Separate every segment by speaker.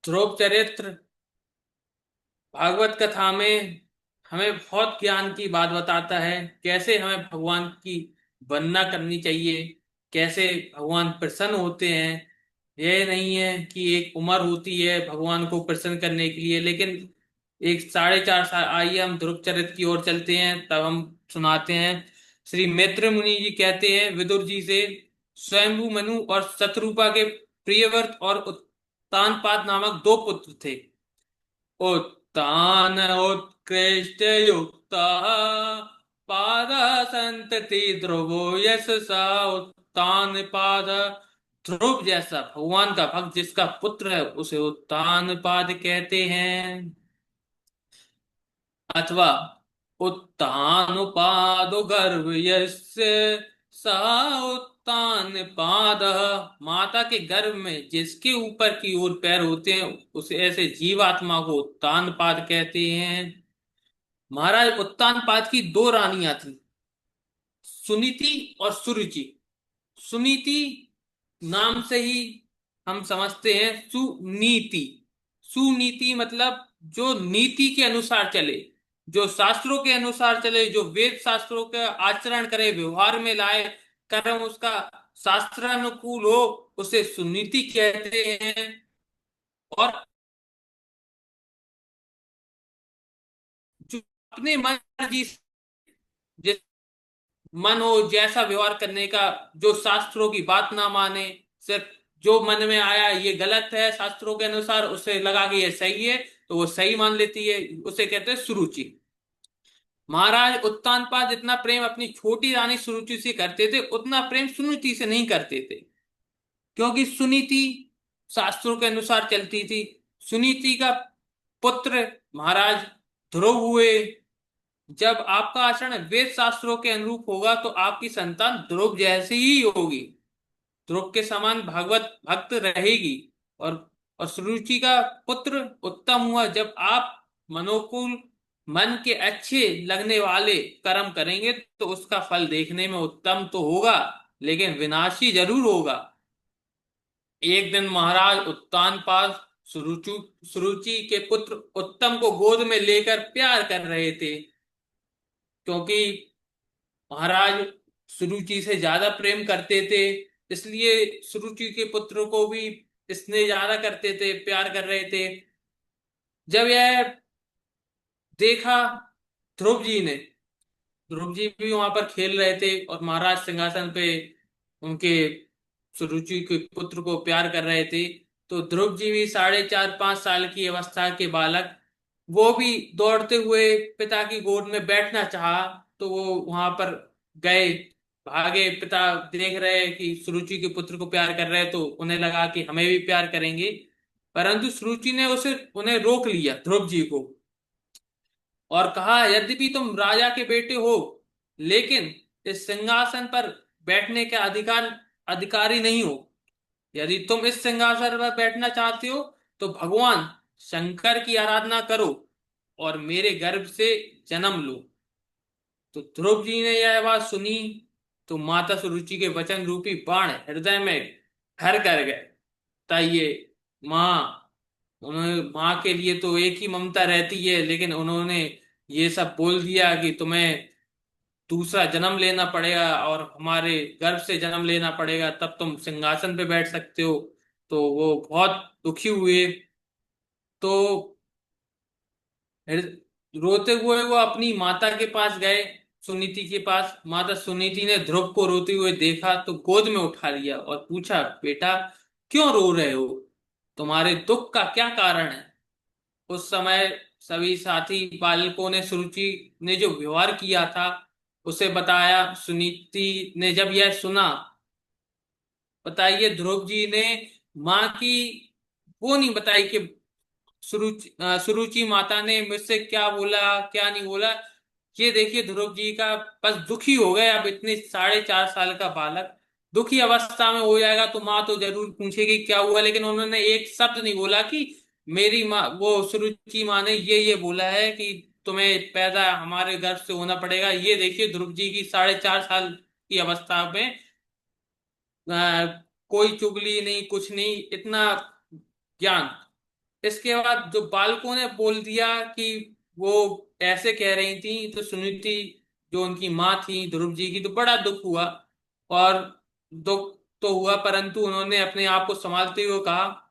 Speaker 1: ध्रुव चरित्र भागवत कथा में हमें बहुत ज्ञान की बात बताता है। कैसे हमें भगवान की वंदना करनी चाहिए, कैसे भगवान प्रसन्न होते हैं। यह नहीं है कि एक उम्र होती है भगवान को प्रसन्न करने के लिए, लेकिन एक 4.5 साल। आइए हम ध्रुव चरित्र की ओर चलते हैं, तब हम सुनाते हैं। श्री मैत्र मुनि जी कहते हैं विदुर जी से, स्वयंभु मनु और शत्रुपा के प्रियव्रत और उत्तानपाद नामक दो पुत्र थे। उत्तान उत्कृष्ट युक्ता पाद संतति ध्रुवो यशसा उत्तान पाद। ध्रुव जैसा भगवान का भक्त जिसका पुत्र है उसे उत्तान पाद कहते हैं। अथवा उत्तानुपादो गर्भ यस्य सा उत्तान पाद। माता के गर्भ में जिसके ऊपर की ओर पैर होते हैं उसे ऐसे जीवात्मा को उत्तान पाद कहते हैं। महाराज उत्तान पाद की दो रानियां थी, सुनीति और सुरुचि। सुनीति नाम से ही हम समझते हैं सुनीति। सुनीति मतलब जो नीति के अनुसार चले, जो शास्त्रों के अनुसार चले, जो वेद शास्त्रों का आचरण करे, व्यवहार में लाए, कर्म उसका शास्त्रानुकूल हो, उसे सुनीति कहते हैं। और जो अपने मर्जी से, जिस मन हो जैसा व्यवहार करने का, जो शास्त्रों की बात ना माने, सिर्फ जो मन में आया ये गलत है शास्त्रों के अनुसार उसे लगा के ये सही है, तो वो सही मान लेती है, उसे कहते हैं सुरुचि। महाराज उत्तानपाद जितना प्रेम अपनी छोटी रानी सुरुचि से करते थे उतना प्रेम सुनीति से नहीं करते थे, क्योंकि सुनीति शास्त्रों के अनुसार चलती थी। सुनीति का पुत्र महाराज ध्रुव हुए। जब आपका आचरण वेद शास्त्रों के अनुरूप होगा तो आपकी संतान ध्रुव जैसी ही होगी, ध्रुव के समान भागवत भक्त रहेगी। और और सुरुचि का पुत्र उत्तम हुआ जब आप मनोकूल, मन के अच्छे लगने वाले कर्म करेंगे तो उसका फल देखने में उत्तम तो होगा, लेकिन विनाशी जरूर होगा। एक दिन महाराज उत्तानपाद सुरुचि सुरुचि के पुत्र उत्तम को गोद में लेकर प्यार कर रहे थे, क्योंकि महाराज सुरुचि से ज्यादा प्रेम करते थे, इसलिए सुरुचि के पुत्र को भी स्नेह ज्यादा करते थे, प्यार कर रहे थे। जब यह देखा ध्रुव जी ने, ध्रुव जी भी वहां पर खेल रहे थे और महाराज सिंहासन पे उनके सुरुचि के पुत्र को प्यार कर रहे थे, तो ध्रुव जी भी 4.5 5 साल की अवस्था के बालक, वो भी दौड़ते हुए पिता की गोद में बैठना चाहा। तो वो वहां पर गए, भागे। पिता देख रहे हैं कि सुरुचि के पुत्र को प्यार कर रहे हैं, तो उन्हें लगा कि हमें भी प्यार करेंगे, परंतु सुरुचि ने उसे उन्हें रोक लिया ध्रुव जी को, और कहा यद्यपि तुम राजा के बेटे हो, लेकिन इस सिंहासन पर बैठने के अधिकारी नहीं हो। यदि तुम इस सिंहासन पर बैठना चाहते हो तो भगवान शंकर की आराधना करो और मेरे गर्भ से जन्म लो। तो ध्रुव जी ने यह बात सुनी तो माता सुरुचि के वचन रूपी बाण हृदय में घर कर गए। ताइये माँ, उन्होंने माँ के लिए तो एक ही ममता रहती है, लेकिन उन्होंने ये सब बोल दिया कि तुम्हें दूसरा जन्म लेना पड़ेगा और हमारे गर्भ से जन्म लेना पड़ेगा, तब तुम सिंहासन पे बैठ सकते हो। तो वो बहुत दुखी हुए। तो रोते हुए वो अपनी माता के पास गए, सुनीति के पास। माता सुनीति ने ध्रुव को रोते हुए देखा तो गोद में उठा लिया और पूछा, बेटा क्यों रो रहे हो, तुम्हारे दुख का क्या कारण है। उस समय सभी साथी बालकों ने सुरुचि ने जो व्यवहार किया था उसे बताया। सुनीति ने जब यह सुना, बताइए ध्रुव जी ने माँ की वो नहीं बताई कि सुरुचि माता ने मुझसे क्या बोला क्या नहीं बोला। ये देखिए ध्रुव जी का बस दुखी हो गए। अब इतने 4.5 साल का बालक दुखी अवस्था में हो जाएगा तो माँ तो जरूर पूछेगी क्या हुआ, लेकिन उन्होंने एक शब्द नहीं बोला कि मेरी माँ, वो सुरुचि माँ ने ये बोला है कि तुम्हें पैदा हमारे गर्भ से होना पड़ेगा। ये देखिए ध्रुव जी की 4.5 साल की अवस्था में कोई चुगली नहीं, कुछ नहीं, इतना ज्ञान, इसके बाद जो बालकों ने बोल दिया कि वो ऐसे कह रही थी, तो सुनीति जो उनकी माँ थी ध्रुव जी की, तो बड़ा दुख हुआ। और दुख तो हुआ, परंतु उन्होंने अपने आप को संभालते हुए कहा,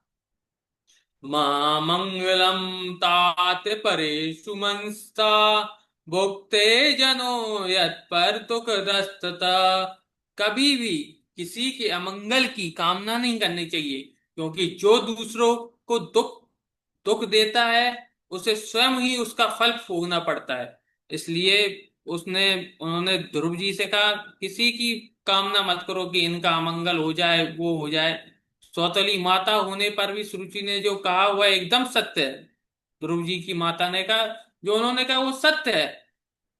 Speaker 1: मां मंगलम तात परेषु मंस्ता भुक्ते जनो यत् पर दुख दस्तता। कभी भी किसी के अमंगल की कामना नहीं करनी चाहिए, क्योंकि जो दूसरों को दुख दुख देता है उसे स्वयं ही उसका फल भोगना पड़ता है। इसलिए उसने उन्होंने ध्रुव जी से कहा, किसी की कामना मत करो कि इनका अमंगल हो जाए, वो हो जाए। सौतेली माता होने पर भी सुरुचि ने जो कहा वह एकदम सत्य है। ध्रुव जी की माता ने कहा, जो उन्होंने कहा वो सत्य है।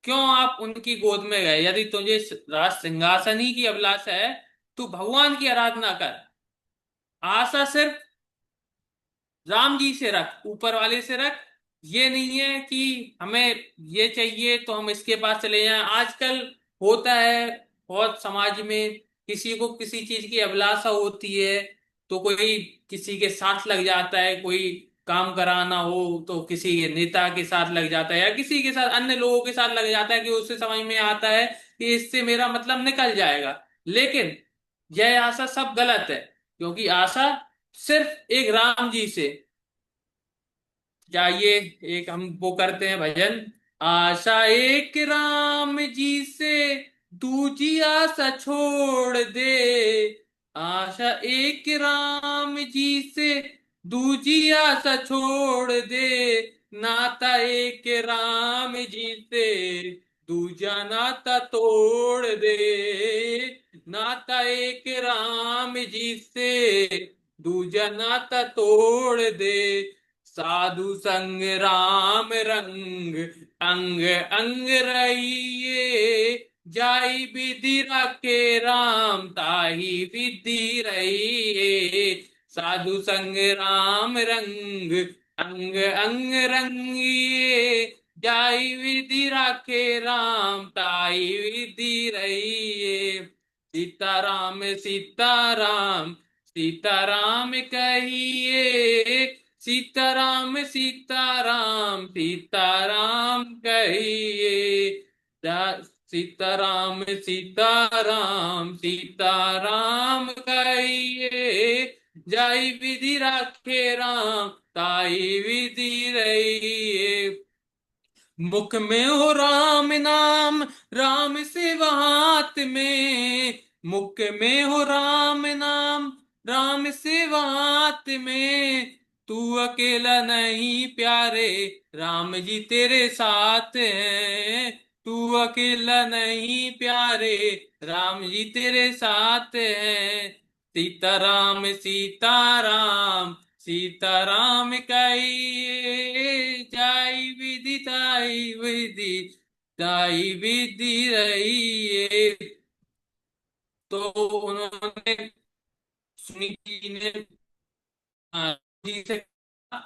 Speaker 1: क्यों आप उनकी गोद में गए? यदि तुझे राज सिंहासन ही की अभिलाषा है, तू भगवान की आराधना कर। आशा सिर्फ राम जी से रख, ऊपर वाले से रख। ये नहीं है कि हमें ये चाहिए तो हम इसके पास चले जाएं। आजकल होता है बहुत समाज में, किसी को किसी चीज की अभिलाषा होती है तो कोई किसी के साथ लग जाता है, कोई काम कराना हो तो किसी नेता के साथ लग जाता है, या किसी के साथ अन्य लोगों के साथ लग जाता है, कि उससे समझ में आता है कि इससे मेरा मतलब निकल जाएगा। लेकिन यह आशा सब गलत है, क्योंकि आशा सिर्फ एक राम जी से। जाइए, एक हम वो करते हैं भजन। आशा एक राम जी से, दूजी आशा छोड़ दे। आशा एक राम जी से, दूजी आशा छोड़ दे। नाता एक राम जी से, दूजा नाता तोड़ दे। नाता एक राम जी से, दूजा नाता तोड़ दे। साधु संग राम रंग, अंग अंग रहिए। जाई विधि रखे राम, ताही विधि रहिए। साधु संग राम रंग, अंग अंग रंगिए। जाई विधि राखे राम, ताई विधि रहिए। सीताराम सीताराम, सीताराम कहिए। सीताराम सीताराम, सीताराम कहिए। सीताराम सीताराम, सीताराम कहिए। जाई विधि राखे राम, ताई विधि रहिए। मुख में हो राम नाम, राम सेवा हाथ में। मुख में हो राम नाम, राम सेवा हाथ में। तू अकेला नहीं प्यारे, राम जी तेरे साथ हैं। तू अकेला नहीं प्यारे, राम जी तेरे साथ हैं। सीताराम सीताराम, सीताराम कहिए। जाई विधि ताई विधि, ताई विधि रहिए। तो उन्होंने, सुनीति जी ने जी से कहा,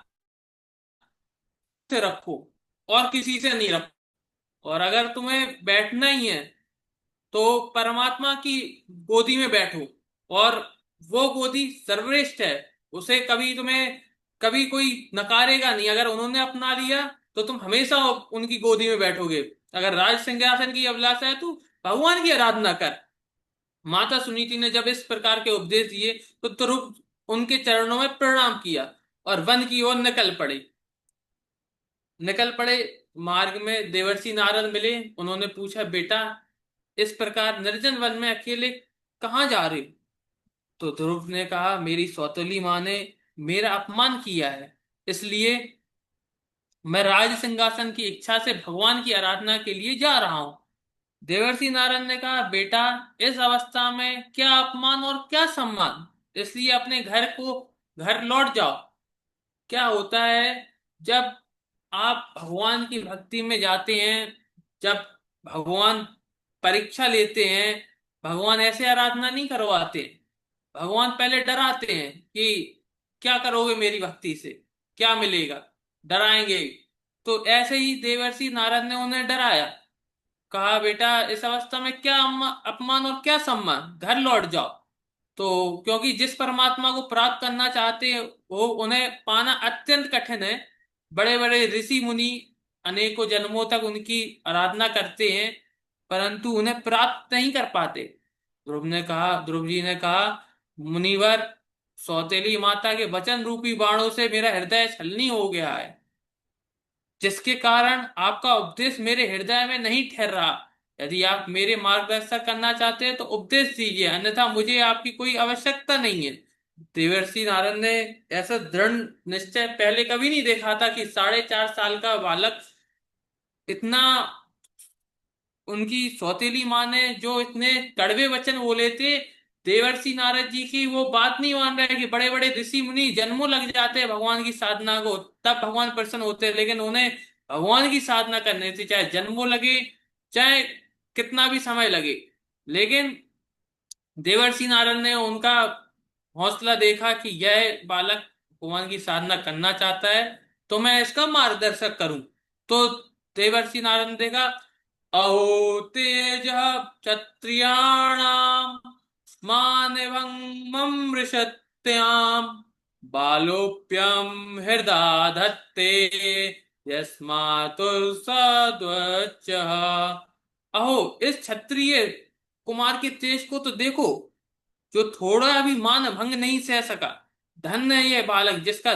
Speaker 1: से रखो और किसी से नहीं रखो। और अगर तुम्हें बैठना ही है तो परमात्मा की गोदी में बैठो। और वो गोदी सर्वश्रेष्ठ है, उसे कभी तुम्हें कभी कोई नकारेगा नहीं। अगर उन्होंने अपना लिया तो तुम हमेशा उनकी गोदी में बैठोगे। अगर राज सिंहासन की अभिलाषा है तो भगवान की आराधना कर। माता सुनीति ने जब इस प्रकार के उपदेश दिए तो ध्रुव उनके चरणों में प्रणाम किया और वन की ओर निकल पड़े। मार्ग में देवर्षि नारद मिले। उन्होंने पूछा, बेटा इस प्रकार निर्जन वन में अकेले कहाँ जा रहे हो? तो ध्रुव ने कहा, मेरी सौतेली माँ ने मेरा अपमान किया है, इसलिए मैं राज सिंहासन की इच्छा से भगवान की आराधना के लिए जा रहा हूं। देवर्षि नारद ने कहा, बेटा इस अवस्था में क्या अपमान और क्या सम्मान, इसलिए अपने घर लौट जाओ। क्या होता है, जब आप भगवान की भक्ति में जाते हैं, जब भगवान परीक्षा लेते हैं, भगवान ऐसे आराधना नहीं करवाते। भगवान पहले डराते हैं कि क्या करोगे मेरी भक्ति से, क्या मिलेगा, डराएंगे। तो ऐसे ही देवर्षि नारद ने उन्हें डराया। कहा, बेटा इस अवस्था में क्या अपमान और क्या सम्मान, घर लौट जाओ। तो क्योंकि जिस परमात्मा को प्राप्त करना चाहते हैं वो उन्हें पाना अत्यंत कठिन है। बड़े बड़े ऋषि मुनि अनेकों जन्मों तक उनकी आराधना करते हैं, परंतु उन्हें प्राप्त नहीं कर पाते। ध्रुव जी ने कहा, मुनिवर, सौतेली माता के वचन रूपी बाणों से मेरा हृदय छलनी हो गया है, जिसके कारण आपका उपदेश मेरे हृदय में नहीं ठहर रहा। यदि आप मेरे मार्गदर्शन करना चाहते हैं तो उपदेश दीजिए, अन्यथा मुझे आपकी कोई आवश्यकता नहीं है। देवर्षि नारद ने ऐसा दृढ़ निश्चय पहले कभी नहीं देखा था कि 4.5 साल का बालक इतना, उनकी सौतेली माँ ने जो इतने कड़वे वचन बोले थे, देवर्षि नारद जी की वो बात नहीं मान रहे कि बड़े बड़े ऋषि मुनि जन्मों लग जाते हैं भगवान की साधना को, तब भगवान प्रसन्न होते हैं, लेकिन उन्हें भगवान की साधना करनी थी, चाहे जन्मों लगे, चाहे कितना भी समय लगे। लेकिन देवर्षि नारद ने उनका हौसला देखा कि यह बालक भगवान की साधना करना चाहता है, तो मैं इसका मार्गदर्शक करूं। तो देवर्षि नारद ने देखा, अहो तेज क्षत्रियाणाम मानवं ममृषत्याम बालोप्यम हृदा धत्ते यस्मातु सद्वचः। अहो, इस क्षत्रिय कुमार के तेज को तो देखो, जो थोड़ा भी मान भंग नहीं सह सका। धन्य है यह बालक जिसका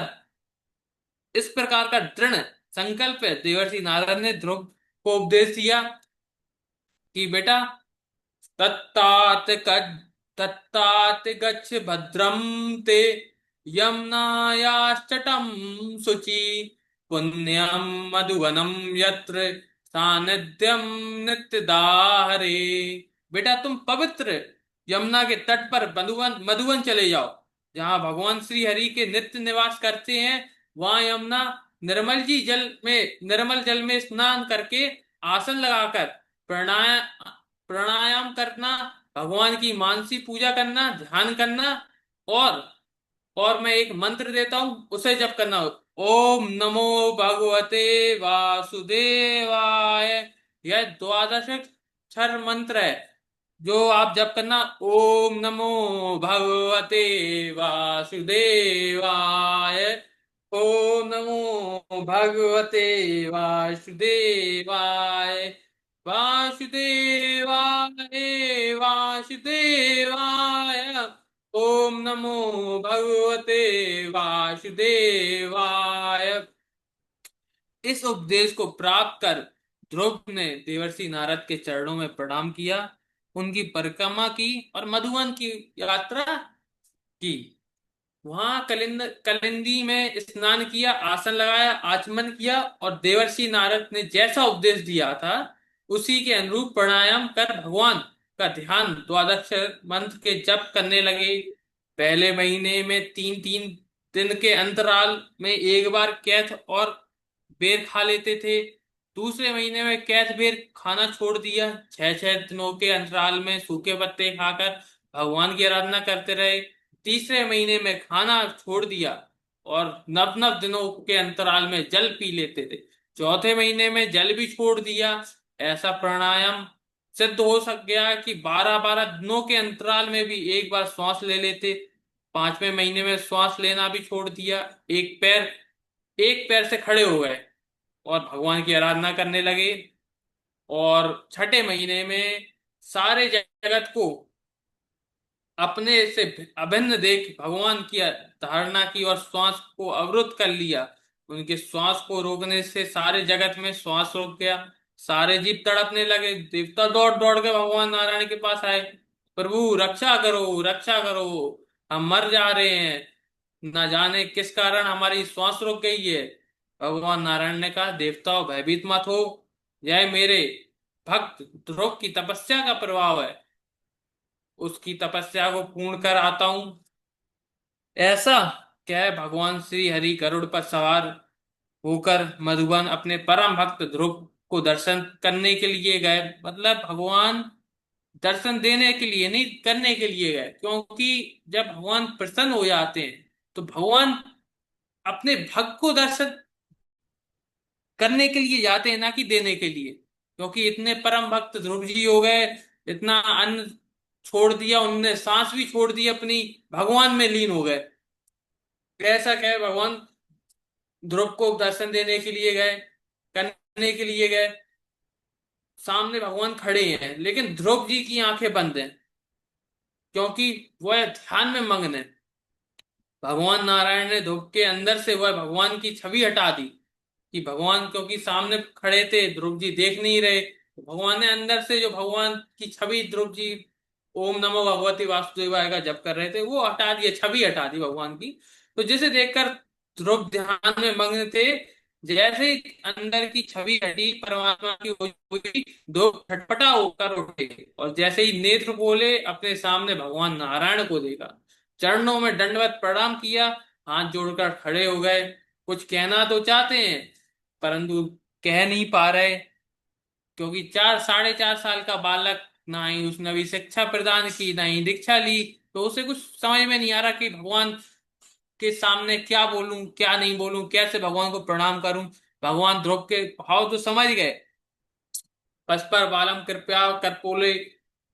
Speaker 1: इस प्रकार का दृढ़ संकल्प है। देवर्षि नारद ने ध्रुव को उपदेश दिया कि बेटा, तत्तात तत्तात गच्छ भद्रम ते यमुनायाश्चटं शुचि पुण्यम मधुवनम यत्र सानिध्यम नित्यदाहरे। बेटा, तुम पवित्र यमुना के तट पर मधुवन मधुवन चले जाओ, जहां भगवान श्री हरि के नित्य निवास करते हैं। वहां यमुना निर्मल जल में स्नान करके आसन लगाकर प्राणायाम प्राणायाम करना, भगवान की मानसी पूजा करना, ध्यान करना, और मैं एक मंत्र देता हूं, उसे जप करना। ओम नमो भगवते वासुदेवाय। यह द्वादश अक्षर मंत्र है जो आप जप करना। ओम नमो भगवते वासुदेवाय। ओम नमो भगवते वासुदेवाय। वासुदेवाय वासुदेवाय। ओम नमो भगवते वासुदेवाय। इस उपदेश को प्राप्त कर ध्रुव ने देवर्षि नारद के चरणों में प्रणाम किया, उनकी परिक्रमा की और मधुवन की यात्रा की। वहां कलिंदी में स्नान किया, आसन लगाया, आचमन किया, और देवर्षि नारद ने जैसा उपदेश दिया था उसी के अनुरूप प्राणायाम कर भगवान का ध्यान द्वादश मंत्र के जप करने लगे। पहले महीने में 3-3 दिन के अंतराल में एक बार कैथ और बेर खा लेते थे। दूसरे महीने में कैथ बेर खाना छोड़ दिया, 6-6 दिनों के अंतराल में सूखे पत्ते खाकर भगवान की आराधना करते रहे। तीसरे महीने में खाना छोड़ दिया और 9-9 दिनों के अंतराल में जल पी लेते थे। चौथे महीने में जल भी छोड़ दिया। ऐसा प्राणायाम सिद्ध हो सक गया कि 12-12 दिनों के अंतराल में भी एक बार श्वास ले लेते। पांचवें महीने में श्वास लेना भी छोड़ दिया, एक पैर से खड़े हो गए और भगवान की आराधना करने लगे। और छठे महीने में सारे जगत को अपने से अभिन्न देख भगवान की धारणा की और श्वास को अवरुद्ध कर लिया। उनके श्वास को रोकने से सारे जगत में श्वास रुक गया। सारे जीव तड़पने लगे। देवता दौड़ दौड़ के भगवान नारायण के पास आए, प्रभु रक्षा करो, रक्षा करो, हम मर जा रहे हैं, न जाने किस कारण हमारी श्वास रुक गई है। भगवान नारायण ने कहा, देवताओं भयभीत मत हो, यह मेरे भक्त ध्रुव की तपस्या का प्रभाव है, उसकी तपस्या को पूर्ण कर आता हूं। ऐसा कह भगवान श्री हरि गरुड़ पर सवार होकर मधुबन अपने परम भक्त ध्रुव को दर्शन करने के लिए गए। मतलब भगवान दर्शन देने के लिए नहीं, करने के लिए गए, क्योंकि जब भगवान प्रसन्न हो जाते हैं तो भगवान अपने भक्त को दर्शन करने के लिए जाते हैं, ना कि देने के लिए। क्योंकि इतने परम भक्त ध्रुव जी हो गए, इतना अन्न छोड़ दिया, उनने सांस भी छोड़ दी अपनी, भगवान में लीन हो गए। ऐसा क्या है, भगवान ध्रुव को दर्शन देने के लिए गए, करने के लिए गए, सामने भगवान खड़े हैं, लेकिन ध्रुव जी की आंखें बंद हैं, क्योंकि वह ध्यान में मग्न है। भगवान नारायण ने ध्रुव के अंदर से वह भगवान की छवि हटा दी, कि भगवान क्योंकि सामने खड़े थे, ध्रुव जी देख नहीं रहे, तो भगवान ने अंदर से जो भगवान की छवि, ध्रुव जी ओम नमो भगवती वासुदेवाय का जप कर रहे थे, वो हटा दिए, छवि हटा दी भगवान की। तो जिसे देखकर ध्रुव ध्यान में मग्न थे, जैसे ही अंदर की छवि हटी परमात्मा की हो हुई, ध्रुव छटपटा होकर उठे, और जैसे ही नेत्र खोले, अपने सामने भगवान नारायण को देखा, चरणों में दंडवत प्रणाम किया, हाथ जोड़कर खड़े हो गए। कुछ कहना तो चाहते हैं, परंतु कह नहीं पा रहे, क्योंकि 4 साढ़े 4 साल का बालक, ना ही उसने अभी शिक्षा प्रदान की, ना ही दीक्षा ली, तो उसे कुछ समझ में नहीं आ रहा कि भगवान के सामने क्या बोलूं, क्या नहीं बोलूं, कैसे भगवान को प्रणाम करूं। भगवान ध्रुव के भाव तो समझ गए। पस पर बालम कृपया करपोले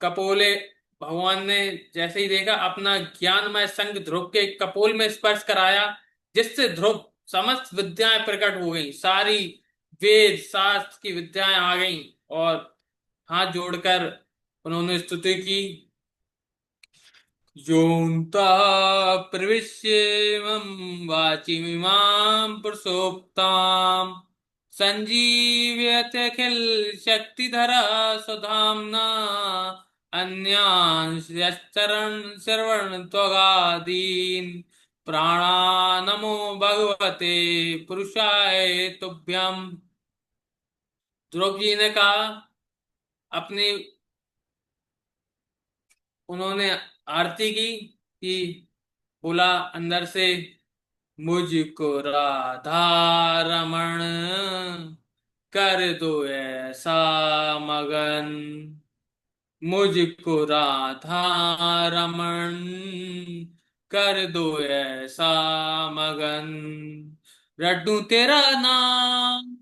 Speaker 1: कपोले, भगवान ने जैसे ही देखा, अपना ज्ञानमय संग ध्रुव के कपोल में स्पर्श कराया, जिससे ध्रुव समस्त विद्याएं प्रकट हो गई, सारी वेद शास्त्र की विद्याएं आ गईं, और हाथ जोड़कर उन्होंने स्तुति की। योऽन्तः प्रविश्य मम वाचिमिमां पुरुषोक्ताम् सञ्जीवयत्यखिल शक्तिधरा स्वधाम्ना अन्यांश्चरण श्रवण त्वगादीन् प्राणानमो भगवते पुरुषाय तुभ्यम्। ध्रुव जी ने कहा, अपनी उन्होंने आरती की, कि बोला अंदर से, मुझको राधा रमण कर दो ऐसा मगन, मुझको राधा रमण कर दो ऐसा मगन, रटूं तेरा नाम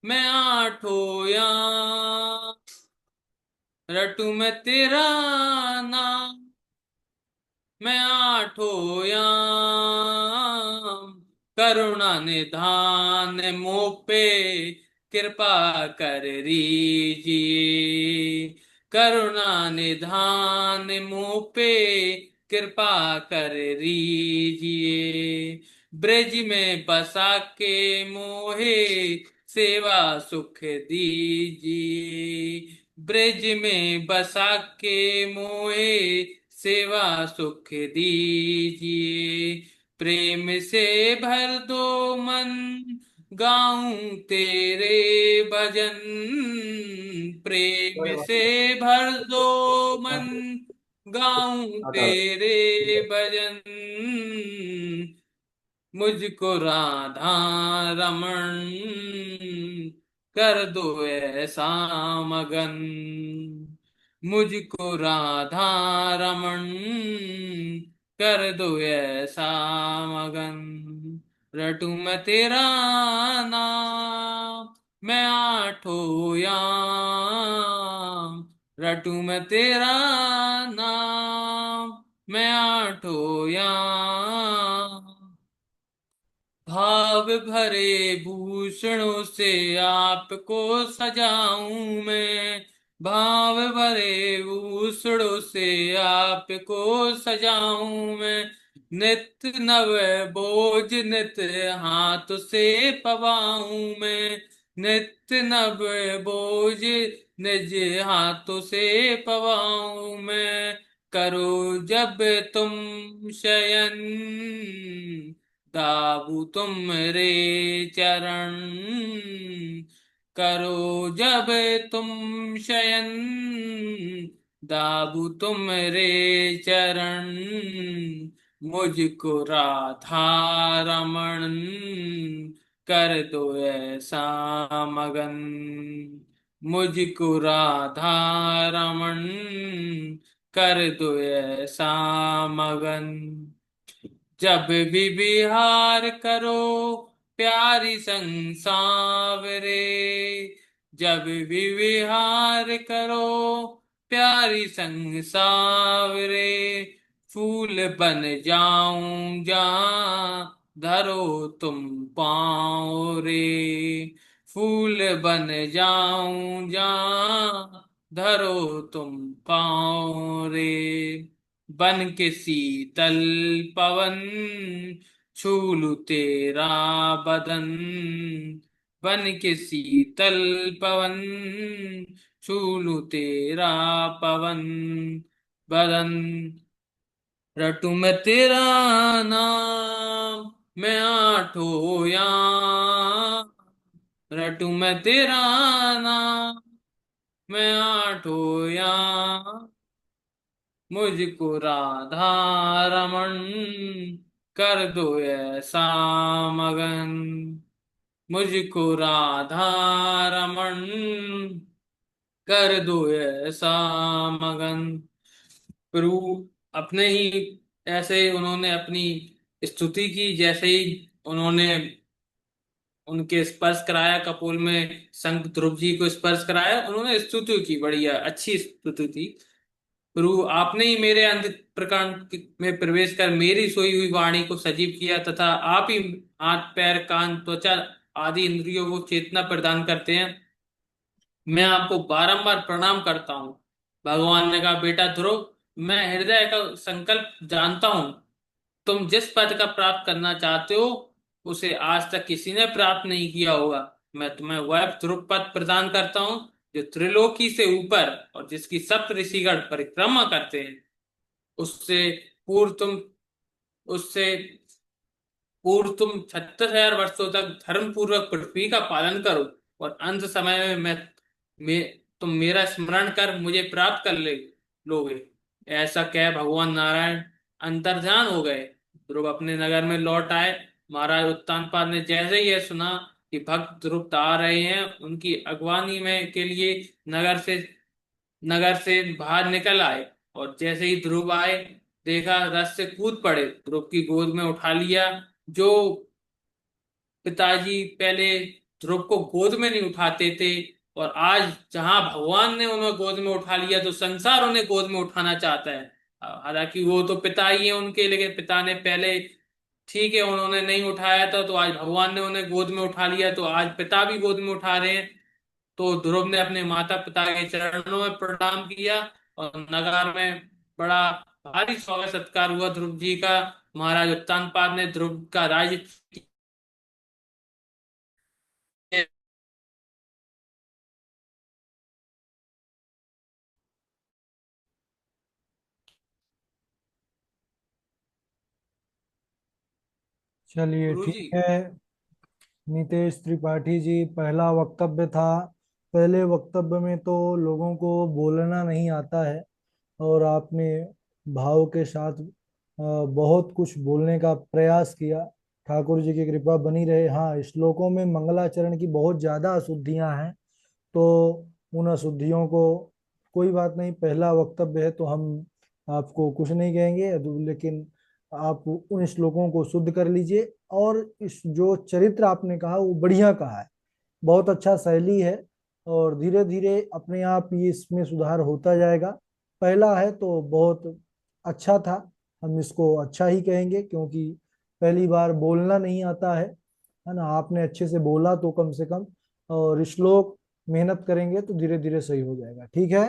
Speaker 1: मैं आठों याम, रटूं मैं तेरा नाम मैं आठों याम, करुणा निधान मोह पे कृपा कर दीजिए, करुणा निधान मोह पे कृपा कर दीजिए, ब्रज में बसा के मोहे सेवा सुख दीजिए, ब्रज में बसा के मोहे सेवा सुख दीजिए, प्रेम से भर दो मन गाऊं तेरे भजन, प्रेम से भर दो मन गाऊं तेरे भजन, मुझको राधा रमण कर दो ऐसा मगन, मुझको राधा रमण कर दो ऐसा मगन, रटूं मैं तेरा नाम मैं आठों याम, रटूं मैं तेरा नाम मैं आठों याम, भाव भरे भूषणों से आपको सजाऊं मैं, भाव भरे भूषणों से आपको सजाऊं मैं, नित नव बोझ नित हाथ से पवाऊं मैं, नित नव बोझ निज हाथों से पवाऊं मैं, करो जब तुम शयन दाबू तुम रे चरण, करो जब तुम शयन दाबू तुम रे चरण, मुझको राधा रमण कर दो ऐसा मगन, मुझको राधा रमण कर दो ऐसा मगन, जब भी विहार करो प्यारी संग सांवरे, जब भी विहार करो प्यारी संग सावरे, फूल बन जाऊं जहां धरो तुम पाओ रे, फूल बन जाऊं जहां धरो तुम पाओ रे, बन के शीतल पवन छू तेरा बदन, बन के शीतल पवन छू तेरा पवन बदन, रटू मैं तेरा नाम मैं आठों याम, रटू मैं तेरा नाम मैं आठों याम, मुझको राधा रमन कर दो ऐसा मगन, मुझको राधा रमन कर दो ऐसा मगन। प्रभु अपने ही ऐसे उन्होंने अपनी स्तुति की, जैसे ही उन्होंने उनके स्पर्श कराया, कपोल में संत ध्रुव जी को स्पर्श कराया, उन्होंने स्तुति की, बढ़िया अच्छी स्तुति थी। प्रभु आपने ही मेरे अंत प्रकांड में प्रवेश कर मेरी सोई हुई वाणी को सजीव किया, तथा आप ही हाथ पैर कान त्वचा आदि इंद्रियों को चेतना प्रदान करते हैं। मैं आपको बारंबार प्रणाम करता हूँ। भगवान ने कहा, बेटा ध्रुव, मैं हृदय का संकल्प जानता हूँ। तुम जिस पद का प्राप्त करना चाहते हो उसे आज तक किसी ने प्राप्त नहीं किया होगा। मैं तुम्हें वह ध्रुव पद प्रदान करता हूँ जो त्रिलोकी से ऊपर और जिसकी सप्त ऋषिगण परिक्रमा करते हैं। उससे पूर्व तुम उससे पूर्व तुम 36,000 वर्षों तक धर्म पूर्वक पृथ्वी का पालन करो, और अंत समय में मैं तुम मेरा स्मरण कर मुझे प्राप्त कर ले लोगे। ऐसा कह भगवान नारायण अंतर्ध्यान हो गए। ध्रुव अपने नगर में लौट आए। महाराज उत्तानपाद ने जैसे ही यह सुना कि भक्त ध्रुव आ रहे हैं, उनकी अगवानी में के लिए नगर से बाहर निकल आए, और जैसे ही ध्रुव आए, देखा, रथ से कूद पड़े, ध्रुव की गोद में उठा लिया। जो पिताजी पहले ध्रुव को गोद में नहीं उठाते थे, और आज जहां भगवान ने उन्हें गोद में उठा लिया तो संसार उन्हें गोद में उठाना चाहता है। हालांकि वो तो पिता ही है उनके, लेकिन पिता ने पहले, ठीक है, उन्होंने नहीं उठाया था, तो आज भगवान ने उन्हें गोद में उठा लिया, तो आज पिता भी गोद में उठा रहे हैं। तो ध्रुव ने अपने माता पिता के चरणों में प्रणाम किया, और नगर में बड़ा भारी स्वागत सत्कार हुआ ध्रुव जी का। महाराज उत्तानपाद ने ध्रुव का राज्य,
Speaker 2: चलिए
Speaker 1: गुरु
Speaker 2: ठीक
Speaker 1: जी।
Speaker 2: है। नितेश त्रिपाठी जी, पहला वक्तव्य था। पहले वक्तव्य में तो लोगों को बोलना नहीं आता है, और आपने भाव के साथ बहुत कुछ बोलने का प्रयास किया। ठाकुर जी की कृपा बनी रहे। हाँ, श्लोकों में मंगलाचरण की बहुत ज्यादा अशुद्धियां हैं, तो उन अशुद्धियों को कोई बात नहीं, पहला वक्तव्य है तो हम आपको कुछ नहीं कहेंगे, लेकिन आप उन श्लोकों को शुद्ध कर लीजिए। और इस जो चरित्र आपने कहा वो बढ़िया कहा है, बहुत अच्छा शैली है, और धीरे धीरे अपने आप ये इसमें सुधार होता जाएगा। पहला है तो बहुत अच्छा था, हम इसको अच्छा ही कहेंगे, क्योंकि पहली बार बोलना नहीं आता है ना। आपने अच्छे से बोला तो कम से कम, और श्लोक मेहनत करेंगे तो धीरे धीरे सही हो जाएगा। ठीक है।